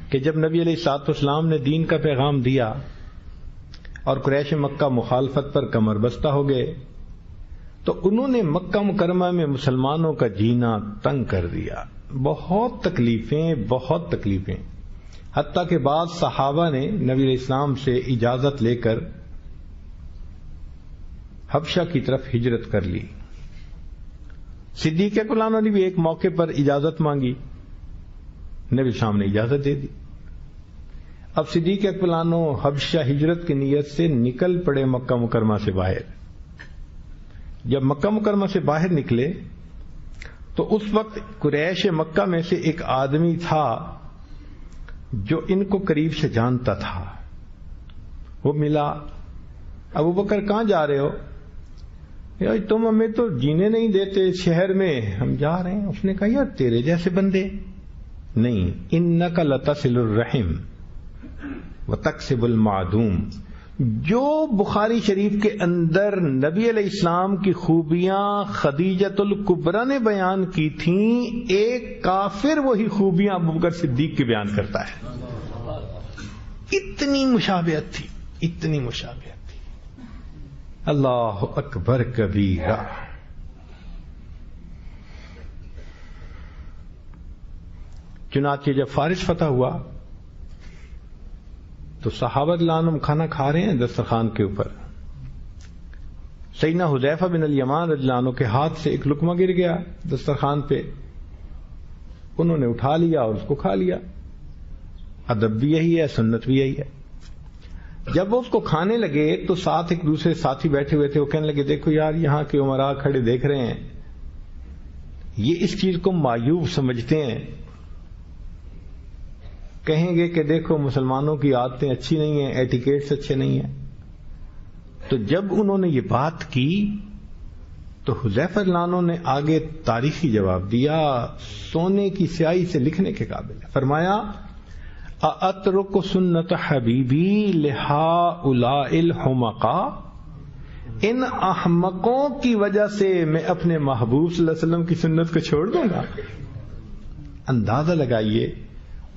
کہ جب نبی علیہ الصلوۃ والسلام نے دین کا پیغام دیا اور قریش مکہ مخالفت پر کمر بستہ ہو گئے تو انہوں نے مکہ مکرمہ میں مسلمانوں کا جینا تنگ کر دیا. بہت تکلیفیں حتیٰ کہ بعض صحابہ نے نبی علیہ السلام سے اجازت لے کر حبشہ کی طرف ہجرت کر لی. صدیق اکبر نے بھی ایک موقع پر اجازت مانگی, نبی السلام نے اجازت دے دی. اب صدیق اکبر حبشہ ہجرت کی نیت سے نکل پڑے مکہ مکرمہ سے باہر. جب مکہ مکرمہ سے باہر نکلے تو اس وقت قریش مکہ میں سے ایک آدمی تھا جو ان کو قریب سے جانتا تھا. وہ ملا, ابو بکر کہاں جا رہے ہو؟ یار تم ہمیں تو جینے نہیں دیتے شہر میں, ہم جا رہے ہیں. اس نے کہا یار تیرے جیسے بندے نہیں, انک لتصل الرحم وتکسب المعدوم. جو بخاری شریف کے اندر نبی علیہ السلام کی خوبیاں خدیجۃ الکبریٰ نے بیان کی تھیں, ایک کافر وہی خوبیاں ابوبکر صدیق کے بیان کرتا ہے. اتنی مشابہت تھی. اللہ اکبر کبیرہ. چنانچہ جب فارس فتح ہوا تو صحابہ رضی اللہ عنہم کھانا کھا رہے ہیں دسترخوان کے اوپر. سیدنا حذیفہ بن الیمان رضی اللہ عنہ کے ہاتھ سے ایک لقمہ گر گیا دسترخوان پہ, انہوں نے اٹھا لیا اور اس کو کھا لیا. ادب بھی یہی ہے, سنت بھی یہی ہے. جب وہ اس کو کھانے لگے تو ساتھ ایک دوسرے ساتھی بیٹھے ہوئے تھے, وہ کہنے لگے دیکھو یار یہاں کے امراء کھڑے دیکھ رہے ہیں, یہ اس چیز کو معیوب سمجھتے ہیں, کہیں گے کہ دیکھو مسلمانوں کی عادتیں اچھی نہیں ہیں, ایٹیکیٹس اچھے نہیں ہیں. تو جب انہوں نے یہ بات کی تو حذیفہ رضی اللہ عنہ نے آگے تاریخی جواب دیا, سونے کی سیاہی سے لکھنے کے قابل ہے. فرمایا اَأَتْرُكُ سُنَّةَ حَبِيبِي لِهَٰؤُلَاءِ الْحُمَقَاءِ, ان احمقوں کی وجہ سے میں اپنے محبوب صلی اللہ علیہ وسلم کی سنت کو چھوڑ دوں گا. اندازہ لگائیے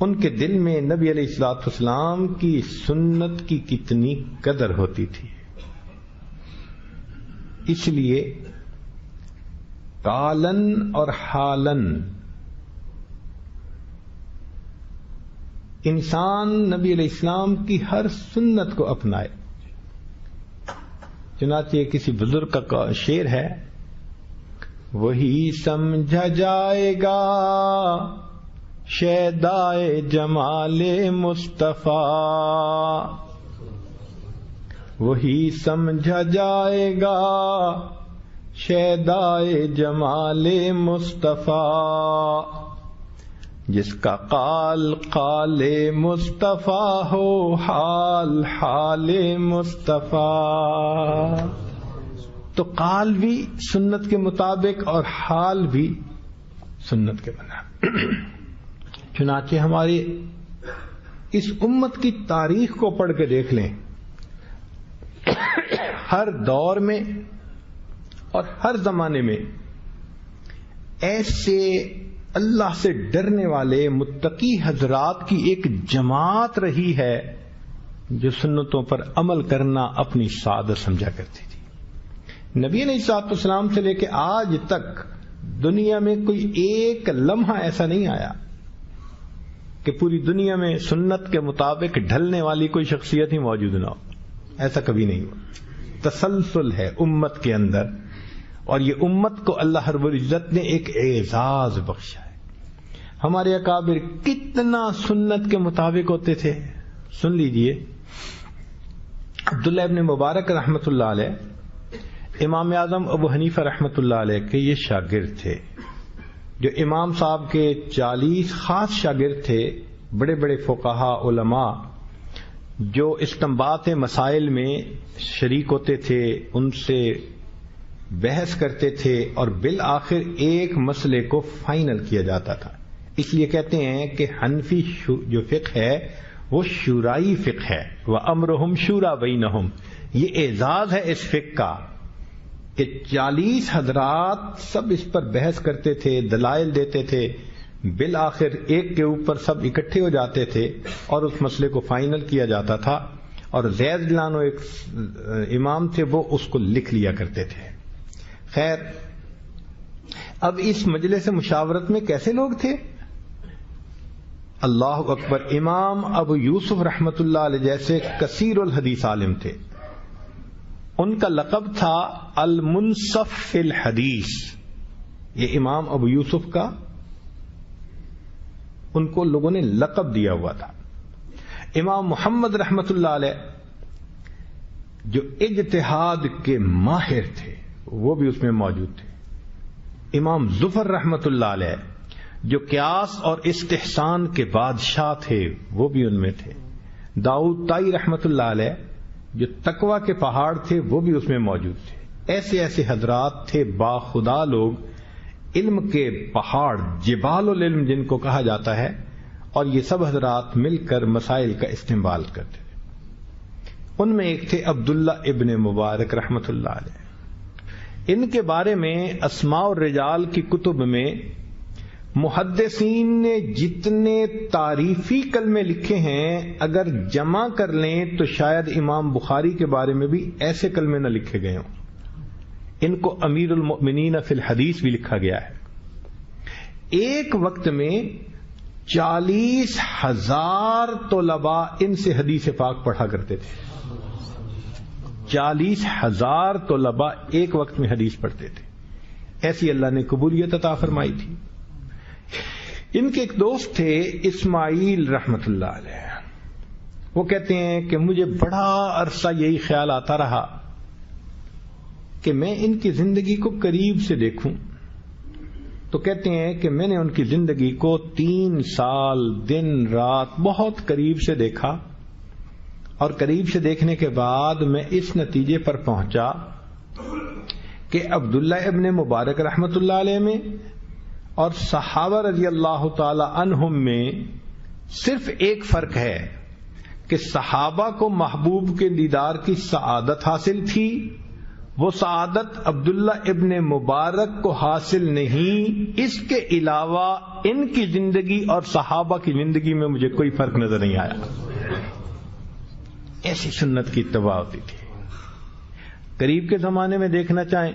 ان کے دل میں نبی علیہ الصلوۃ والسلام کی سنت کی کتنی قدر ہوتی تھی. اس لیے قالن اور حالن انسان نبی علیہ السلام کی ہر سنت کو اپنائے. چنانچہ کسی بزرگ کا شعر ہے, وہی سمجھا جائے گا شیدائے جمال مصطفیٰ, وہی سمجھا جائے گا شیدائے جمال مصطفیٰ, جس کا قال قال مصطفیٰ ہو حال حال مصطفیٰ. تو قال بھی سنت کے مطابق اور حال بھی سنت کے بنا. چنانچہ ہماری اس امت کی تاریخ کو پڑھ کے دیکھ لیں, ہر دور میں اور ہر زمانے میں ایسے اللہ سے ڈرنے والے متقی حضرات کی ایک جماعت رہی ہے جو سنتوں پر عمل کرنا اپنی سعادت سمجھا کرتی تھی. نبی علیہ الصلوۃ والسلام سے لے کے آج تک دنیا میں کوئی ایک لمحہ ایسا نہیں آیا کہ پوری دنیا میں سنت کے مطابق ڈھلنے والی کوئی شخصیت ہی موجود نہ ہو. ایسا کبھی نہیں ہوا. تسلسل ہے امت کے اندر, اور یہ امت کو اللہ رب العزت نے ایک اعزاز بخشا ہے. ہمارے اکابر کتنا سنت کے مطابق ہوتے تھے. سن لیجئے, عبداللہ ابن مبارک رحمۃ اللہ علیہ امام اعظم ابو حنیفہ رحمۃ اللہ علیہ کے یہ شاگرد تھے, جو امام صاحب کے 40 خاص شاگرد تھے, بڑے بڑے فقہا علماء جو استنباط مسائل میں شریک ہوتے تھے, ان سے بحث کرتے تھے اور بالآخر ایک مسئلے کو فائنل کیا جاتا تھا. اس لیے کہتے ہیں کہ حنفی جو فقہ ہے وہ شورائی فقہ ہے, وَأَمْرُهُمْ شُورَىٰ بَيْنَهُمْ. یہ اعزاز ہے اس فقہ کا کہ 40 حضرات سب اس پر بحث کرتے تھے, دلائل دیتے تھے, بالآخر ایک کے اوپر سب اکٹھے ہو جاتے تھے اور اس مسئلے کو فائنل کیا جاتا تھا، اور زید جلانو ایک امام تھے، وہ اس کو لکھ لیا کرتے تھے۔ خیر، اب اس مجلس مشاورت میں کیسے لوگ تھے؟ اللہ اکبر، امام ابو یوسف رحمت اللہ علیہ جیسے کثیر الحدیث عالم تھے، ان کا لقب تھا المنصف فی الحدیث۔ یہ امام ابو یوسف کا ان کو لوگوں نے لقب دیا ہوا تھا۔ امام محمد رحمت اللہ علیہ جو اجتہاد کے ماہر تھے وہ بھی اس میں موجود تھے۔ امام ظفر رحمت اللہ علیہ جو قیاس اور استحسان کے بادشاہ تھے وہ بھی ان میں تھے۔ داؤد طائی رحمت اللہ علیہ جو تقوی کے پہاڑ تھے وہ بھی اس میں موجود تھے۔ ایسے ایسے حضرات تھے با خدا لوگ، علم کے پہاڑ، جبال العلم جن کو کہا جاتا ہے، اور یہ سب حضرات مل کر مسائل کا استنبال کرتے تھے۔ ان میں ایک تھے عبداللہ ابن مبارک رحمت اللہ علیہ۔ ان کے بارے میں اسماء الرجال کی کتب میں محدثین نے جتنے تعریفی کلمے لکھے ہیں اگر جمع کر لیں تو شاید امام بخاری کے بارے میں بھی ایسے کلمے نہ لکھے گئے ہوں۔ ان کو امیر المؤمنین فی الحدیث بھی لکھا گیا ہے۔ ایک وقت میں 40,000 طلباء ان سے حدیث پاک پڑھا کرتے تھے۔ 40,000 طلباء ایک وقت میں حدیث پڑھتے تھے، ایسی اللہ نے قبولیت عطا فرمائی تھی۔ ان کے ایک دوست تھے اسماعیل رحمت اللہ علیہ، وہ کہتے ہیں کہ مجھے بڑا عرصہ یہی خیال آتا رہا کہ میں ان کی زندگی کو قریب سے دیکھوں، تو کہتے ہیں کہ میں نے ان کی زندگی کو 3 سال دن رات بہت قریب سے دیکھا، اور قریب سے دیکھنے کے بعد میں اس نتیجے پر پہنچا کہ عبداللہ ابن مبارک رحمت اللہ علیہ میں اور صحابہ رضی اللہ تعالی عنہم میں صرف ایک فرق ہے کہ صحابہ کو محبوب کے دیدار کی سعادت حاصل تھی، وہ سعادت عبداللہ ابن مبارک کو حاصل نہیں۔ اس کے علاوہ ان کی زندگی اور صحابہ کی زندگی میں مجھے کوئی فرق نظر نہیں آیا۔ ایسی سنت کی اتباع ہوتی تھی۔ قریب کے زمانے میں دیکھنا چاہیں،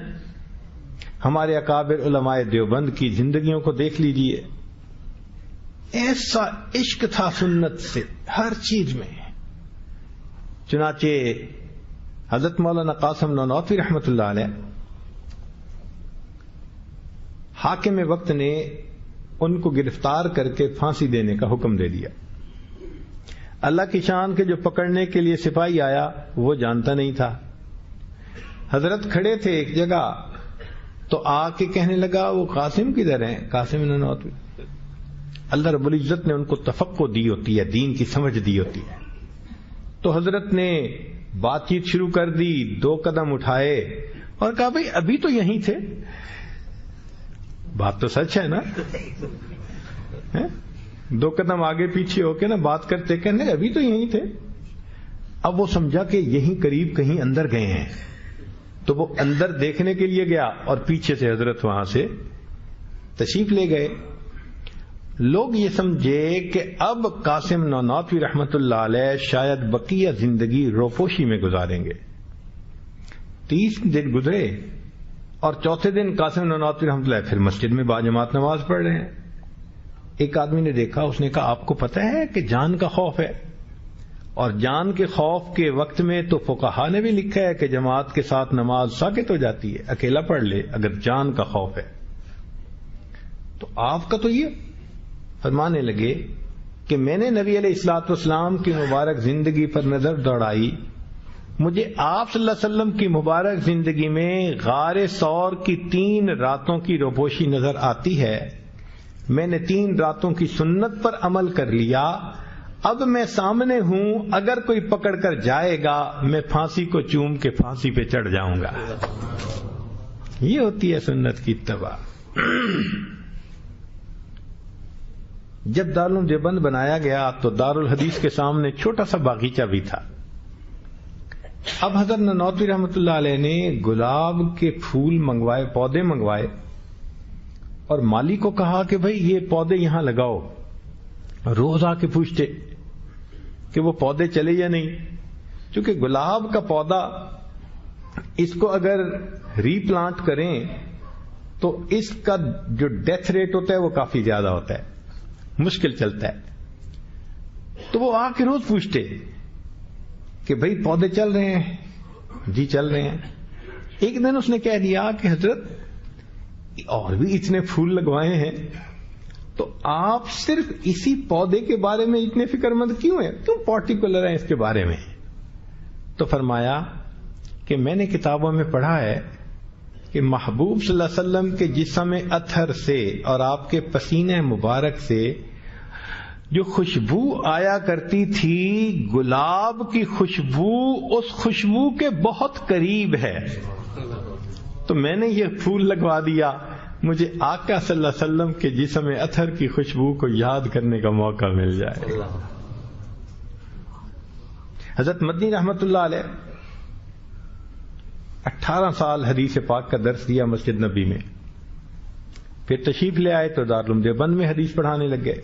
ہمارے اکابر علماء دیوبند کی زندگیوں کو دیکھ لیجئے، ایسا عشق تھا سنت سے ہر چیز میں۔ چنانچہ حضرت مولانا قاسم نانوتوی رحمت اللہ علیہ، حاکم وقت نے ان کو گرفتار کر کے پھانسی دینے کا حکم دے دیا۔ اللہ کی شان کے جو پکڑنے کے لیے سپاہی آیا وہ جانتا نہیں تھا۔ حضرت کھڑے تھے ایک جگہ تو آ کے کہنے لگا وہ قاسم کدھر ہیں؟ قاسم نانوتوی۔ اللہ رب العزت نے ان کو تفقہ دی ہوتی ہے، دین کی سمجھ دی ہوتی ہے، تو حضرت نے بات چیت شروع کر دی، 2 قدم اٹھائے اور کہا بھئی ابھی تو یہیں تھے۔ بات تو سچ ہے نا، 2 قدم آگے پیچھے ہو کے نا بات کرتے کہنے ابھی تو یہیں تھے۔ اب وہ سمجھا کہ یہیں قریب کہیں اندر گئے ہیں، تو وہ اندر دیکھنے کے لیے گیا اور پیچھے سے حضرت وہاں سے تشریف لے گئے۔ لوگ یہ سمجھے کہ اب قاسم نانوتوی رحمت اللہ علیہ شاید بقیہ زندگی روپوشی میں گزاریں گے۔ 30 دن گزرے اور چوتھے دن قاسم نانوتوی رحمت اللہ پھر مسجد میں باجماعت نماز پڑھ رہے ہیں۔ ایک آدمی نے دیکھا، اس نے کہا آپ کو پتہ ہے کہ جان کا خوف ہے، اور جان کے خوف کے وقت میں تو فقہا نے بھی لکھا ہے کہ جماعت کے ساتھ نماز ساکت ہو جاتی ہے، اکیلا پڑھ لے اگر جان کا خوف ہے۔ تو آپ کا تو یہ فرمانے لگے کہ میں نے نبی علیہ الصلوۃ والسلام کی مبارک زندگی پر نظر دوڑائی، مجھے آپ صلی اللہ علیہ وسلم کی مبارک زندگی میں غار ثور کی 3 راتوں کی روپوشی نظر آتی ہے، میں نے 3 راتوں کی سنت پر عمل کر لیا، اب میں سامنے ہوں، اگر کوئی پکڑ کر جائے گا میں پھانسی کو چوم کے پھانسی پہ چڑھ جاؤں گا۔ یہ ہوتی ہے سنت کی اتباع۔ جب دارالعلوم دیوبند بنایا گیا تو دارالحدیث کے سامنے چھوٹا سا باغیچہ بھی تھا۔ اب حضرت نانوتوی رحمت اللہ علیہ نے گلاب کے پھول منگوائے، پودے منگوائے، اور مالی کو کہا کہ بھئی یہ پودے یہاں لگاؤ. روز آ کے پوچھتے کہ وہ پودے چلے یا نہیں. چونکہ گلاب کا پودا اس کو اگر ری پلانٹ کریں تو اس کا جو ڈیتھ ریٹ ہوتا ہے وہ کافی زیادہ ہوتا ہے, مشکل چلتا ہے. تو وہ آ کے روز پوچھتے کہ بھئی پودے چل رہے ہیں؟ جی چل رہے ہیں. ایک دن اس نے کہہ دیا کہ حضرت اور بھی اتنے پھول لگوائے ہیں تو آپ صرف اسی پودے کے بارے میں اتنے فکر مند کیوں ہیں, کیوں پارٹیکولر ہیں اس کے بارے میں؟ تو فرمایا کہ میں نے کتابوں میں پڑھا ہے کہ محبوب صلی اللہ علیہ وسلم کے جسم اطہر سے اور آپ کے پسینہ مبارک سے جو خوشبو آیا کرتی تھی, گلاب کی خوشبو اس خوشبو کے بہت قریب ہے. تو میں نے یہ پھول لگوا دیا, مجھے آقا صلی اللہ علیہ وسلم کے جسم اطہر کی خوشبو کو یاد کرنے کا موقع مل جائے. حضرت مدنی رحمت اللہ علیہ 18 سال حدیث پاک کا درس دیا مسجد نبی میں, پھر تشریف لے آئے تو دارالعلوم دیوبند میں حدیث پڑھانے لگ گئے.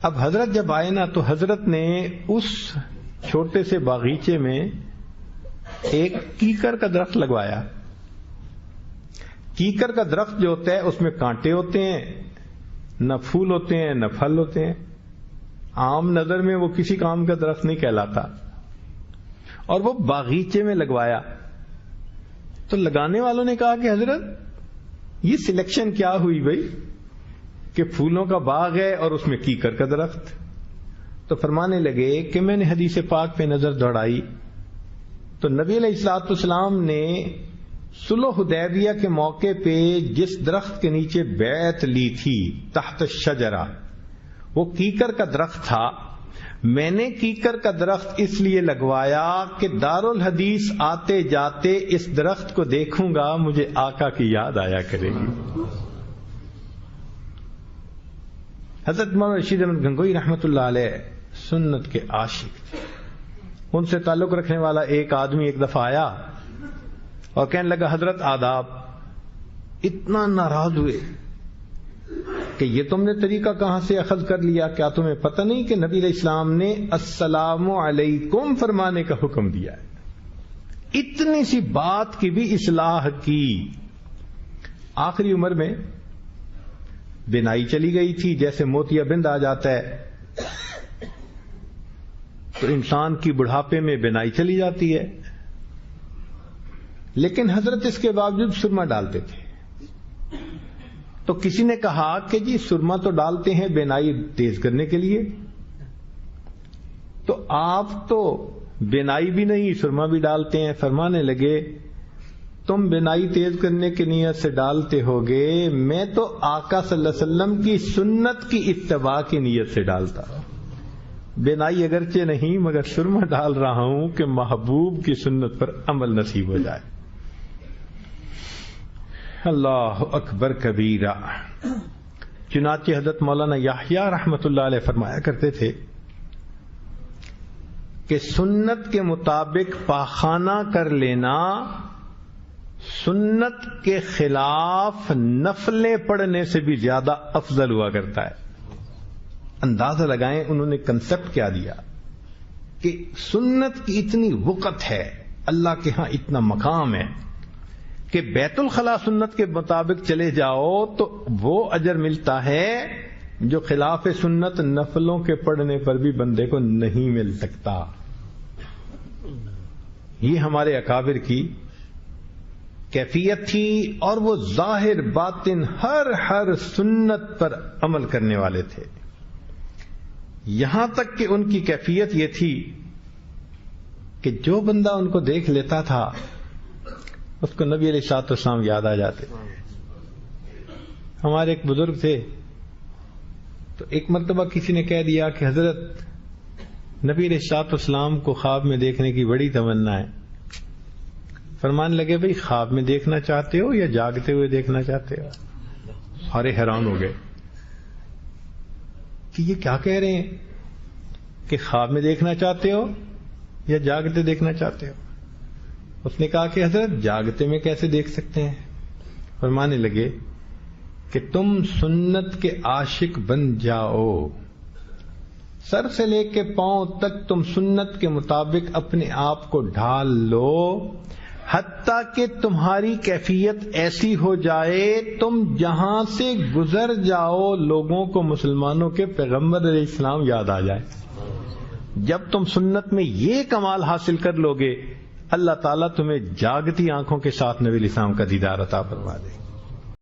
اب حضرت جب آئے نا تو حضرت نے اس چھوٹے سے باغیچے میں ایک کیکر کا درخت لگوایا. کیکر کا درخت جو ہوتا ہے اس میں کانٹے ہوتے ہیں, نہ پھول ہوتے ہیں نہ پھل ہوتے ہیں. عام نظر میں وہ کسی کام کا درخت نہیں کہلاتا, اور وہ باغیچے میں لگوایا. تو لگانے والوں نے کہا کہ حضرت یہ سلیکشن کیا ہوئی بھائی کہ پھولوں کا باغ ہے اور اس میں کیکر کا درخت؟ تو فرمانے لگے کہ میں نے حدیث پاک پہ نظر دوڑائی تو نبی علیہ الصلوۃ والسلام نے صلح حدیبیہ کے موقع پہ جس درخت کے نیچے بیعت لی تھی تحت الشجرہ, وہ کیکر کا درخت تھا. میں نے کیکر کا درخت اس لیے لگوایا کہ دارالحدیث آتے جاتے اس درخت کو دیکھوں گا, مجھے آقا کی یاد آیا کرے گی. حضرت مولانا رشید احمد گنگوئی رحمت اللہ علیہ سنت کے عاشق تھے. ان سے تعلق رکھنے والا ایک آدمی ایک دفعہ آیا اور کہنے لگا حضرت آداب. اتنا ناراض ہوئے کہ یہ تم نے طریقہ کہاں سے اخذ کر لیا, کیا تمہیں پتہ نہیں کہ نبی علیہ السلام نے السلام علیکم فرمانے کا حکم دیا ہے؟ اتنی سی بات کی بھی اصلاح کی. آخری عمر میں بینائی چلی گئی تھی, جیسے موتیا بند آ جاتا ہے تو انسان کی بڑھاپے میں بینائی چلی جاتی ہے, لیکن حضرت اس کے باوجود سرما ڈالتے تھے. تو کسی نے کہا کہ جی سرما تو ڈالتے ہیں بینائی تیز کرنے کے لیے, تو آپ تو بینائی بھی نہیں سرما بھی ڈالتے ہیں. فرمانے لگے تم بینائی تیز کرنے کی نیت سے ڈالتے ہوگے, میں تو آقا صلی اللہ علیہ وسلم کی سنت کی اتباع کی نیت سے ڈالتا. بینائی اگرچہ نہیں مگر سرما ڈال رہا ہوں کہ محبوب کی سنت پر عمل نصیب ہو جائے. اللہ اکبر کبیرہ. چنانچہ حضرت مولانا یحییٰ رحمت اللہ علیہ فرمایا کرتے تھے کہ سنت کے مطابق پاخانہ کر لینا سنت کے خلاف نفلیں پڑھنے سے بھی زیادہ افضل ہوا کرتا ہے. اندازہ لگائیں انہوں نے کنسپٹ کیا دیا کہ سنت کی اتنی وقت ہے, اللہ کے ہاں اتنا مقام ہے کہ بیت الخلاء سنت کے مطابق چلے جاؤ تو وہ اجر ملتا ہے جو خلاف سنت نفلوں کے پڑھنے پر بھی بندے کو نہیں مل سکتا. یہ ہمارے اکابر کی کیفیت تھی, اور وہ ظاہر باطن ہر سنت پر عمل کرنے والے تھے. یہاں تک کہ ان کی کیفیت یہ تھی کہ جو بندہ ان کو دیکھ لیتا تھا اس کو نبی علیہ الصلوۃ والسلام یاد آ جاتے. ہمارے ایک بزرگ تھے, تو ایک مرتبہ کسی نے کہہ دیا کہ حضرت نبی علیہ الصلوۃ والسلام کو خواب میں دیکھنے کی بڑی تمنا ہے. فرمان لگے بھئی خواب میں دیکھنا چاہتے ہو یا جاگتے ہوئے دیکھنا چاہتے ہو؟ سارے حیران ہو گئے کہ یہ کیا کہہ رہے ہیں کہ خواب میں دیکھنا چاہتے ہو یا جاگتے دیکھنا چاہتے ہو؟ اس نے کہا کہ حضرت جاگتے میں کیسے دیکھ سکتے ہیں؟ فرمانے لگے کہ تم سنت کے عاشق بن جاؤ، سر سے لے کے پاؤں تک تم سنت کے مطابق اپنے آپ کو ڈھال لو، حتیٰ کہ تمہاری کیفیت ایسی ہو جائے تم جہاں سے گزر جاؤ لوگوں کو مسلمانوں کے پیغمبر علیہ السلام یاد آ جائے۔ جب تم سنت میں یہ کمال حاصل کر لو گے، اللہ تعالیٰ تمہیں جاگتی آنکھوں کے ساتھ نبی علیہ السلام کا دیدار عطا فرما دے۔